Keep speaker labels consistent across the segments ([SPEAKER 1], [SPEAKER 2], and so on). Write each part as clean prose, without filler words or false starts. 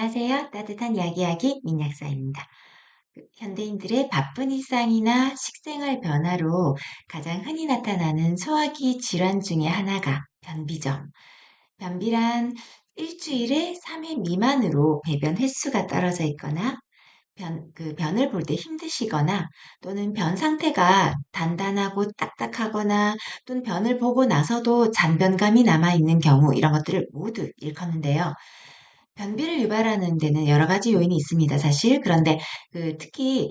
[SPEAKER 1] 안녕하세요. 따뜻한 이야기하기 민약사입니다. 현대인들의 바쁜 일상이나 식생활 변화로 가장 흔히 나타나는 소화기 질환 중에 하나가 변비죠. 변비란 일주일에 3회 미만으로 배변 횟수가 떨어져 있거나 변을 볼 때 힘드시거나 또는 변 상태가 단단하고 딱딱하거나 또는 변을 보고 나서도 잔변감이 남아있는 경우 이런 것들을 모두 일컫는데요. 변비를 유발하는 데는 여러 가지 요인이 있습니다, 사실. 그런데 특히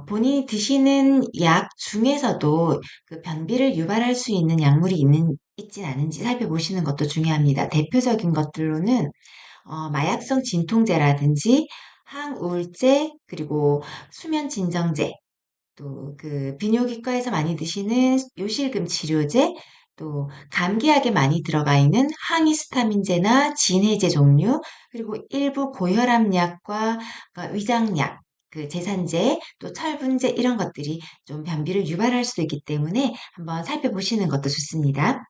[SPEAKER 1] 본인이 드시는 약 중에서도 그 변비를 유발할 수 있는 약물이 있진 않은지 살펴보시는 것도 중요합니다. 대표적인 것들로는 마약성 진통제라든지 항우울제, 그리고 수면 진정제, 또 비뇨기과에서 많이 드시는 요실금 치료제, 또 감기약에 많이 들어가 있는 항히스타민제나 진해제 종류, 그리고 일부 고혈압약과 위장약, 제산제, 또 철분제 이런 것들이 좀 변비를 유발할 수 있기 때문에 한번 살펴보시는 것도 좋습니다.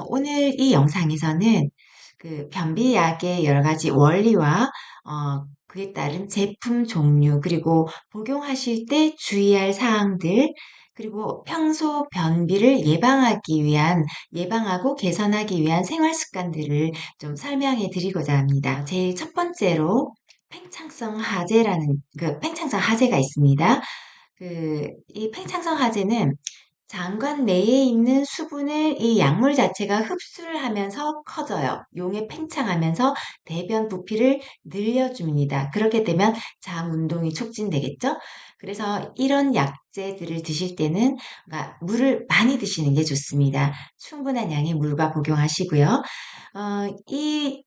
[SPEAKER 1] 오늘 이 영상에서는 변비약의 여러 가지 원리와 그에 따른 제품 종류, 그리고 복용하실 때 주의할 사항들, 그리고 평소 변비를 예방하고 개선하기 위한 생활 습관들을 좀 설명해 드리고자 합니다. 제일 첫 번째로 팽창성 하재가 있습니다. 이 팽창성 하재는 장관 내에 있는 수분을 이 약물 자체가 흡수를 하면서 커져요. 용에 팽창하면서 대변 부피를 늘려줍니다. 그렇게 되면 장 운동이 촉진되겠죠? 그래서 이런 약제들을 드실 때는 물을 많이 드시는 게 좋습니다. 충분한 양의 물과 복용하시고요. 이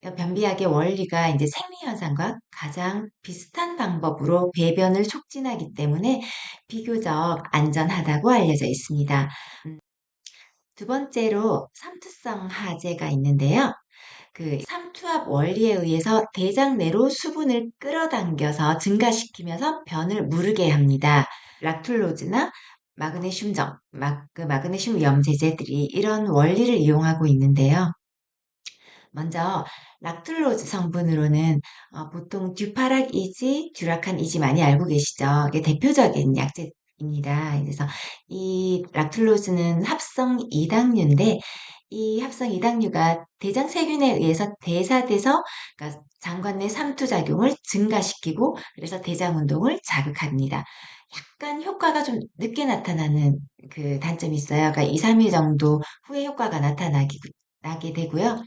[SPEAKER 1] 변비약의 원리가 이제 생리현상과 가장 비슷한 방법으로 배변을 촉진하기 때문에 비교적 안전하다고 알려져 있습니다. 두 번째로 삼투성 하재가 있는데요. 삼투압 원리에 의해서 대장 내로 수분을 끌어당겨서 증가시키면서 변을 무르게 합니다. 락툴로즈나 마그네슘 염제제들이 이런 원리를 이용하고 있는데요. 먼저 락툴로즈 성분으로는 보통 듀파락이지, 듀라칸이지 많이 알고 계시죠? 이게 대표적인 약제입니다. 그래서 이 락툴로즈는 합성 이당류인데 이 합성 이당류가 대장 세균에 의해서 대사돼서 그러니까 장관 내 삼투작용을 증가시키고 그래서 대장 운동을 자극합니다. 약간 효과가 좀 늦게 나타나는 단점이 있어요. 그러니까 2, 3일 정도 후에 효과가 나게 되고요.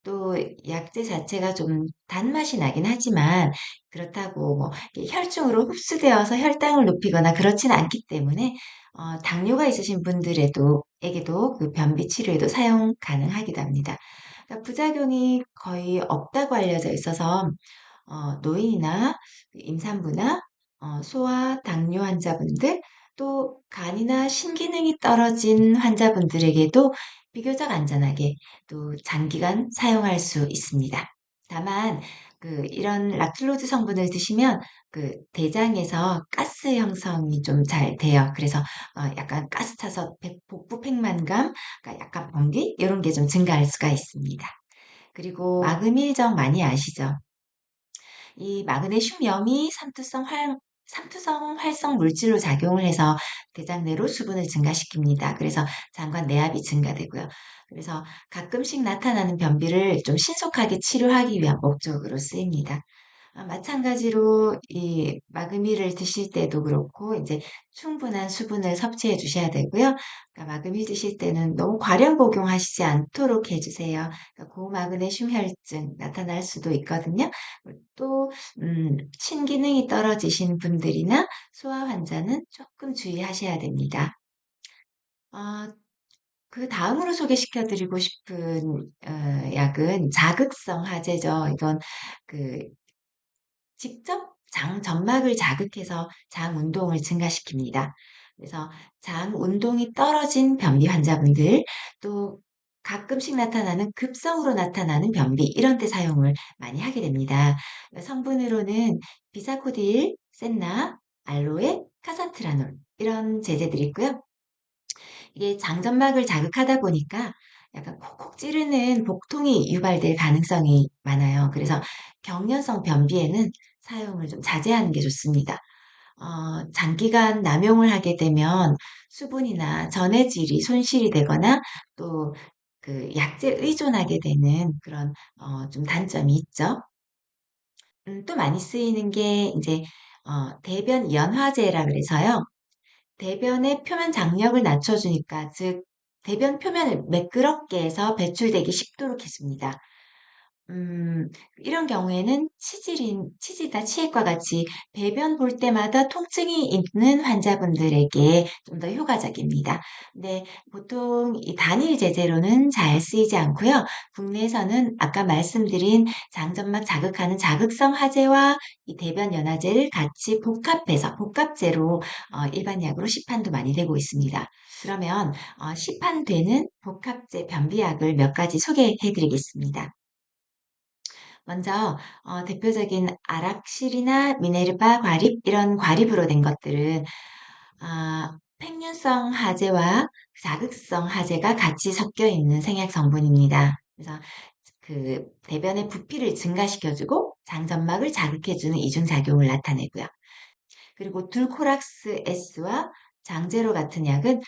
[SPEAKER 1] 또 약재 자체가 좀 단맛이 나긴 하지만 그렇다고 뭐 이렇게 혈중으로 흡수되어서 혈당을 높이거나 그렇지는 않기 때문에 당뇨가 있으신 분들에게도 변비 치료에도 사용 가능하기도 합니다. 그러니까 부작용이 거의 없다고 알려져 있어서 노인이나 임산부나 소아 당뇨 환자분들, 또 간이나 신기능이 떨어진 환자분들에게도 비교적 안전하게 또 장기간 사용할 수 있습니다. 다만 이런 락툴로즈 성분을 드시면 대장에서 가스 형성이 좀 잘 돼요. 그래서 약간 가스 차서 복부 팽만감, 그러니까 약간 번기 이런 게 좀 증가할 수가 있습니다. 그리고 마그밀정 많이 아시죠? 이 마그네슘염이 삼투성 활성 물질로 작용을 해서 대장 내로 수분을 증가시킵니다. 그래서 장관 내압이 증가되고요. 그래서 가끔씩 나타나는 변비를 좀 신속하게 치료하기 위한 목적으로 쓰입니다. 마찬가지로 이 마그미를 드실 때도 그렇고 이제 충분한 수분을 섭취해 주셔야 되고요. 그러니까 마그미 드실 때는 너무 과량 복용하시지 않도록 해주세요. 그러니까 고마그네슘 혈증 나타날 수도 있거든요. 또 신기능이 떨어지신 분들이나 소아 환자는 조금 주의하셔야 됩니다. 어, 그 다음으로 소개시켜 드리고 싶은 약은 자극성 하제죠. 이건 그 직접 장 점막을 자극해서 장 운동을 증가시킵니다. 그래서 장 운동이 떨어진 변비 환자분들, 또 가끔씩 나타나는 급성으로 나타나는 변비 이런 데 사용을 많이 하게 됩니다. 성분으로는 비사코딜, 센나, 알로에, 카산트라놀 이런 제제들이 있고요. 이게 장점막을 자극하다 보니까 약간 콕콕 찌르는 복통이 유발될 가능성이 많아요. 그래서 경련성 변비에는 사용을 좀 자제하는 게 좋습니다. 장기간 남용을 하게 되면 수분이나 전해질이 손실이 되거나 또 그 약재에 의존하게 되는 그런 좀 단점이 있죠. 또 많이 쓰이는 게 이제 대변 연화제라 그래서요. 대변의 표면 장력을 낮춰주니까 즉 대변 표면을 매끄럽게 해서 배출되기 쉽도록 해줍니다. 음, 이런 경우에는 치질이나 치액과 같이 배변 볼 때마다 통증이 있는 환자분들에게 좀 더 효과적입니다. 근데 보통 이 단일 제제로는 잘 쓰이지 않고요. 국내에서는 아까 말씀드린 장점막 자극하는 자극성 하제와 이 대변 연화제를 같이 복합해서 복합제로 일반 약으로 시판도 많이 되고 있습니다. 그러면 시판되는 복합제 변비약을 몇 가지 소개해 드리겠습니다. 먼저 대표적인 아락실이나 미네르바 과립 이런 과립으로 된 것들은 팽윤성 하제와 자극성 하제가 같이 섞여 있는 생약 성분입니다. 그래서 그 대변의 부피를 증가시켜주고 장점막을 자극해주는 이중작용을 나타내고요. 그리고 둘코락스 S와 장제로 같은 약은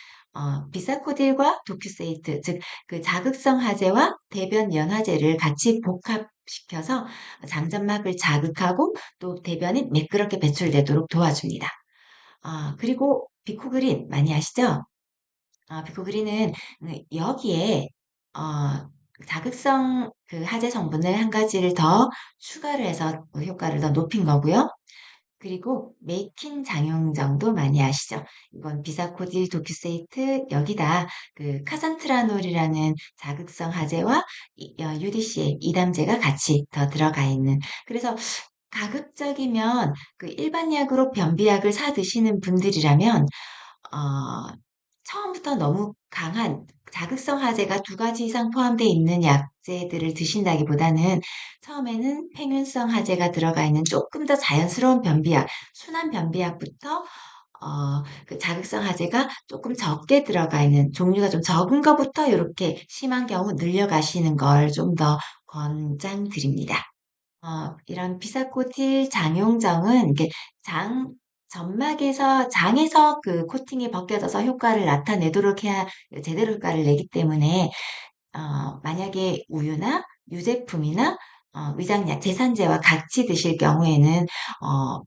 [SPEAKER 1] 비사코딜과 도큐세이트, 즉 그 자극성 하제와 대변 연화제를 같이 복합시켜서 장점막을 자극하고 또 대변이 매끄럽게 배출되도록 도와줍니다. 그리고 비코그린 많이 아시죠? 비코그린은 여기에 어, 자극성 그 하제 성분을 한 가지를 더 추가를 해서 효과를 더 높인 거고요. 그리고 메이킹 장용정도 많이 아시죠? 이건 비사코딜 도큐세이트 여기다 그 카산트라놀이라는 자극성 하제와 UDCA 이담제가 같이 더 들어가 있는 그래서 가급적이면 그 일반 약으로 변비약을 사 드시는 분들이라면 어, 처음부터 너무 강한 자극성 하제가 두 가지 이상 포함되어 있는 약제들을 드신다기보다는 처음에는 팽윤성 하제가 들어가 있는 조금 더 자연스러운 변비약, 순한 변비약부터 그 자극성 하제가 조금 적게 들어가 있는 종류가 좀 적은 것부터 이렇게 심한 경우 늘려가시는 걸 좀 더 권장드립니다. 이런 비사코틸 장용정은 이게 장, 점막에서, 장에서 그 코팅이 벗겨져서 효과를 나타내도록 해야 제대로 효과를 내기 때문에, 만약에 우유나 유제품이나 위장약, 제산제와 같이 드실 경우에는, 어,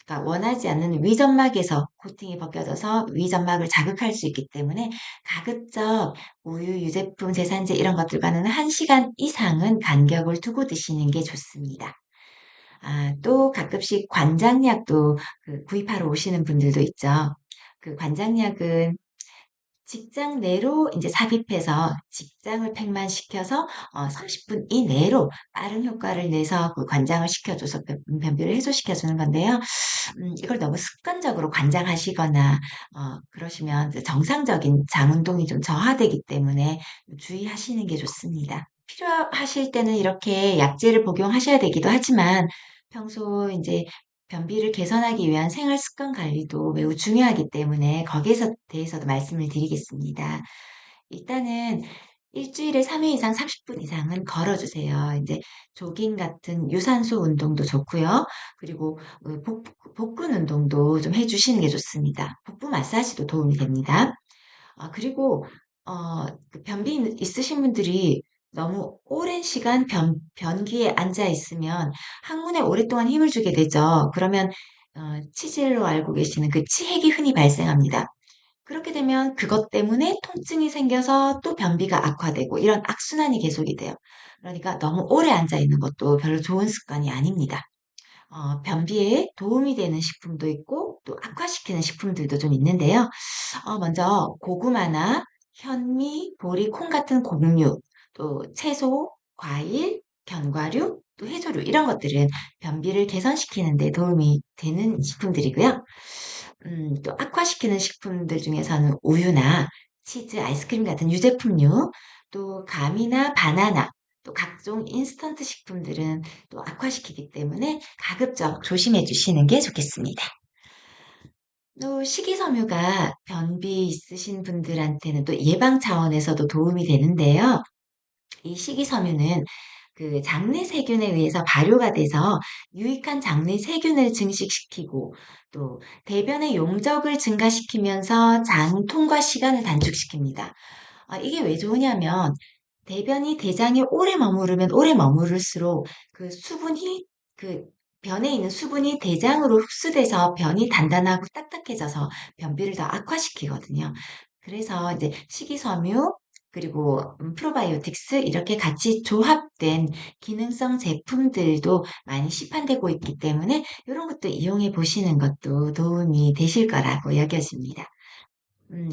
[SPEAKER 1] 그러니까 원하지 않는 위점막에서 코팅이 벗겨져서 위점막을 자극할 수 있기 때문에 가급적 우유, 유제품, 제산제 이런 것들과는 1시간 이상은 간격을 두고 드시는 게 좋습니다. 또 가끔씩 관장약도 그 구입하러 오시는 분들도 있죠. 그 관장약은 직장 내로 이제 삽입해서 직장을 팽만시켜서 30분 이내로 빠른 효과를 내서 그 관장을 시켜줘서 변비를 해소시켜주는 건데요. 이걸 너무 습관적으로 관장하시거나 그러시면 정상적인 장 운동이 좀 저하되기 때문에 주의하시는 게 좋습니다. 필요하실 때는 이렇게 약제를 복용하셔야 되기도 하지만 평소 이제 변비를 개선하기 위한 생활 습관 관리도 매우 중요하기 때문에 거기에서 대해서도 말씀을 드리겠습니다. 일단은 일주일에 3회 이상 30분 이상은 걸어주세요. 이제 조깅 같은 유산소 운동도 좋고요. 그리고 복근 운동도 좀 해주시는 게 좋습니다. 복부 마사지도 도움이 됩니다. 그리고 그 변비 있으신 분들이 너무 오랜 시간 변기에 앉아 있으면 항문에 오랫동안 힘을 주게 되죠. 그러면 치질로 알고 계시는 그 치핵이 흔히 발생합니다. 그렇게 되면 그것 때문에 통증이 생겨서 또 변비가 악화되고 이런 악순환이 계속이 돼요. 그러니까 너무 오래 앉아 있는 것도 별로 좋은 습관이 아닙니다. 변비에 도움이 되는 식품도 있고 또 악화시키는 식품들도 좀 있는데요. 먼저 고구마나 현미, 보리, 콩 같은 곡류, 또 채소, 과일, 견과류, 또 해조류 이런 것들은 변비를 개선시키는 데 도움이 되는 식품들이고요. 또 악화시키는 식품들 중에서는 우유나 치즈, 아이스크림 같은 유제품류, 또 감이나 바나나, 또 각종 인스턴트 식품들은 또 악화시키기 때문에 가급적 조심해 주시는 게 좋겠습니다. 또 식이섬유가 변비 있으신 분들한테는 또 예방 차원에서도 도움이 되는데요. 이 식이섬유는 그 장내 세균에 의해서 발효가 돼서 유익한 장내 세균을 증식시키고 또 대변의 용적을 증가시키면서 장 통과 시간을 단축시킵니다. 이게 왜 좋으냐면 대변이 대장에 오래 머무르면 오래 머무를수록 그 수분이 그 변에 있는 수분이 대장으로 흡수돼서 변이 단단하고 딱딱해져서 변비를 더 악화시키거든요. 그래서 이제 식이섬유 그리고 프로바이오틱스 이렇게 같이 조합된 기능성 제품들도 많이 시판되고 있기 때문에 이런 것도 이용해 보시는 것도 도움이 되실 거라고 여겨집니다.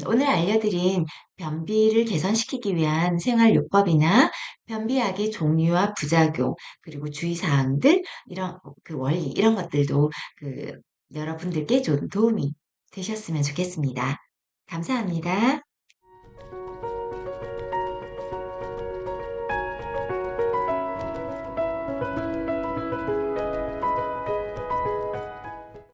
[SPEAKER 1] 오늘 알려드린 변비를 개선시키기 위한 생활요법이나 변비약의 종류와 부작용, 그리고 주의사항들, 이런 그 원리, 이런 것들도 그 여러분들께 좀 도움이 되셨으면 좋겠습니다. 감사합니다.